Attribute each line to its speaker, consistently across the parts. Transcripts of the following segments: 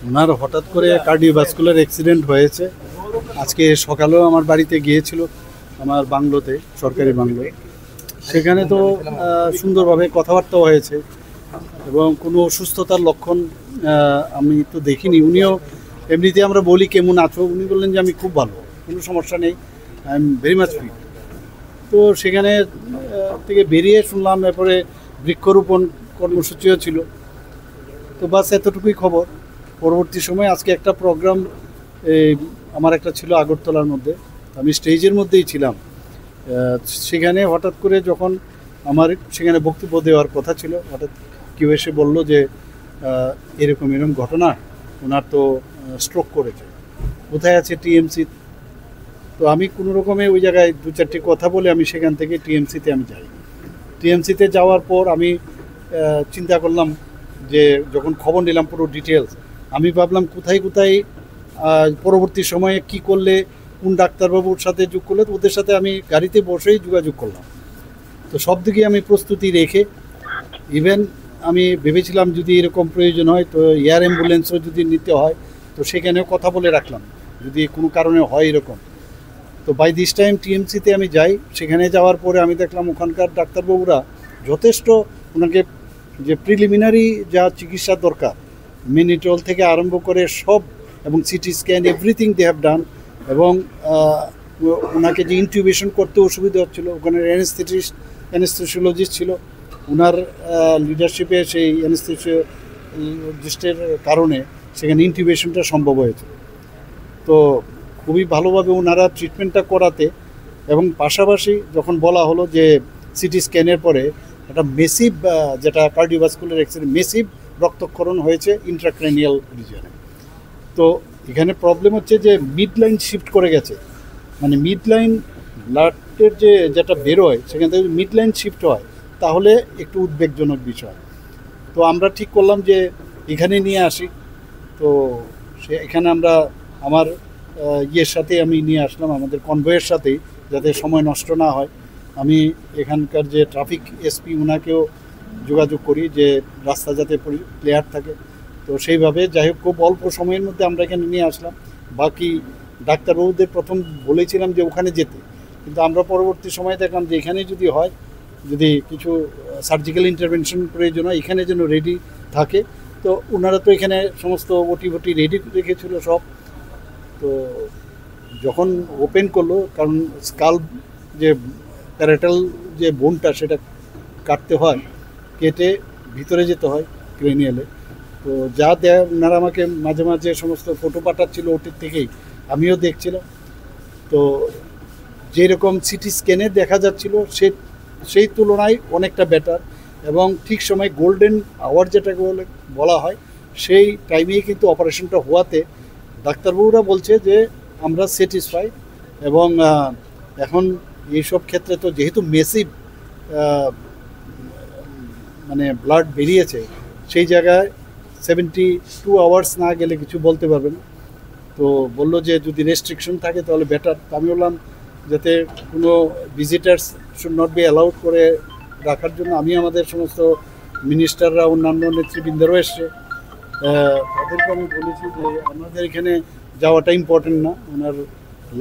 Speaker 1: ওনার হঠাৎ করে cardiovascular accident হয়েছে। আজকে সকালেও আমার বাড়িতে গিয়েছিল, আমার বাংলোতে, সরকারি বাংলোয়। সেখানে তো সুন্দরভাবে কথাবার্তা হয়েছে এবং কোনো অসুস্থতার লক্ষণ আমি তো দেখিনি। উনিও এমনিতে আমরা বলি কেমন আছো, উনি বললেন যে আমি খুব ভালো, কোনো সমস্যা নেই, I am very much fit. তো সেখানে থেকে বেরিয়ে শুনলাম এরপরে বৃক্ষরোপণ কর্মসূচিও ছিল। তো বাস এতটুকুই খবর। পরবর্তী সময় আজকে একটা প্রোগ্রাম আমার একটা ছিল আগরতলার মধ্যে, আমি স্টেজের মধ্যেই ছিলাম। সেখানে হঠাৎ করে যখন আমার সেখানে বক্তব্য দেওয়ার কথা ছিল, হঠাৎ কেউ এসে বললো যে এরকম এরকম ঘটনা, ওনার তো স্ট্রোক করেছে, কোথায় আছে টিএমসি। তো আমি কোনো রকমে ওই জায়গায় দু চারটি কথা বলে আমি সেখান থেকে টিএমসিতে আমি যাই। টিএমসিতে যাওয়ার পর আমি চিন্তা করলাম যে যখন খবর নিলাম পুরো ডিটেলস, আমি ভাবলাম কোথায় কোথায় পরবর্তী সময়ে কি করলে, কোন ডাক্তারবাবুর সাথে যোগ করলে, তো ওদের সাথে আমি গাড়িতে বসেই যোগাযোগ করলাম। তো সব দিকে আমি প্রস্তুতি রেখে, ইভেন আমি ভেবেছিলাম যদি এরকম প্রয়োজন হয় তো এয়ার অ্যাম্বুলেন্সও যদি নিতে হয় তো সেখানেও কথা বলে রাখলাম যদি কোনো কারণে হয় এরকম। তো বাই দিস টাইম টিএমসিতে আমি যাই। সেখানে যাওয়ার পরে আমি দেখলাম ওখানকার ডাক্তারবাবুরা যথেষ্ট, ওনাকে যে প্রিলিমিনারি যা চিকিৎসা দরকার, মিনিটল থেকে আরম্ভ করে সব, এবং CT scan everything they have done. এবং ওনাকে যে ইনটিউবেশন করতে অসুবিধা হচ্ছিলো, ওখানে অ্যানেস্থেসিওলজিস্ট ছিল, ওনার লিডারশিপে সেই অ্যানেস্থেসিওলজিস্টের কারণে সেখানে ইনটিউবেশনটা সম্ভব হয়েছে। তো খুবই ভালোভাবে ওনারা ট্রিটমেন্টটা করাতে, এবং পাশাপাশি যখন বলা হলো যে সিটি স্ক্যানের পরে একটা মেসিভ, যেটা কার্ডিওভাস্কুলার অ্যাক্সিডেন্ট, মেসিভ রক্তক্ষরণ হয়েছে ইন্ট্রাক্রেনিয়াল রিজিয়নে। তো এখানে প্রবলেম হচ্ছে যে মিড লাইন শিফট করে গেছে, মানে মিড লাইন ব্লাডের যেটা বেরোয় সেখান থেকে মিড লাইন শিফট হয় তাহলে একটু উদ্বেগজনক বিষয়। তো আমরা ঠিক করলাম যে এখানে নিয়ে আসি। তো এখানে আমরা আমার ইয়ের সাথে আমি নিয়ে আসলাম, আমাদের কনভয়ের সাথেই, যাতে সময় নষ্ট না হয়। আমি এখানকার যে ট্রাফিক এসপি ওনাকেও যোগাযোগ করি যে রাস্তা যাতে ক্লিয়ার থাকে। তো সেইভাবে যাই হোক খুব অল্প সময়ের মধ্যে আমরা এখানে নিয়ে আসলাম। বাকি ডাক্তারবাবুদের প্রথম বলেছিলাম যে ওখানে যেতে, কিন্তু আমরা পরবর্তী সময় দেখলাম যে এখানে যদি হয়, যদি কিছু সার্জিক্যাল ইন্টারভেনশন প্রয়োজন হয় এখানে যেন রেডি থাকে। তো ওনারা তো এখানে সমস্ত ওটি রেডি রেখেছিল সব। তো যখন ওপেন করলো, কারণ স্কাল যে প্যারাটাল যে বোনটা সেটা কাটতে হয়, কেটে ভিতরে যেতে হয় ক্রেনিয়ালে। তো যা দেয় ওনারা আমাকে মাঝে মাঝে সমস্ত ফটো পাঠাচ্ছিল ওটির থেকেই, আমিও দেখছিলাম। তো যেরকম সিটি স্ক্যানে দেখা যাচ্ছিল সেই তুলনায় অনেকটা বেটার, এবং ঠিক সময় গোল্ডেন আওয়ার যেটাকে বলা হয় সেই টাইমেই কিন্তু অপারেশনটা হওয়াতে ডাক্তারবাবুরা বলছে যে আমরা স্যাটিসফাই। এবং এখন এইসব ক্ষেত্রে তো যেহেতু মেসিভ মানে ব্লাড বেরিয়েছে, সেই জায়গায় 72 আওয়ার্স না গেলে কিছু বলতে পারবে না। তো বললো যে যদি রেস্ট্রিকশন থাকে তাহলে বেটার। আমি বললাম যাতে কোনো visitors should not be allowed করে রাখার জন্য আমি আমাদের সমস্ত মিনিস্টাররা, অন্যান্য নেতৃবৃন্দরও এসছে, তাদেরকে আমি বলেছি যে আমাদের এখানে যাওয়াটা ইম্পর্টেন্ট না, ওনার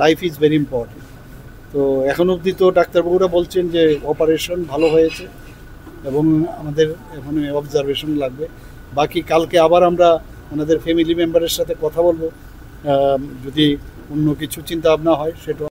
Speaker 1: লাইফ ইজ ভেরি ইম্পর্টেন্ট। তো এখন অবধি তো ডাক্তারবাবুরা বলছেন যে অপারেশন ভালো হয়েছে এবং আমাদের এখন অবজারভেশন লাগবে। বাকি কালকে আবার আমরা ওনাদের ফ্যামিলি মেম্বারের সাথে কথা বলবো, যদি অন্য কিছু চিন্তা ভাবনা হয় সেটা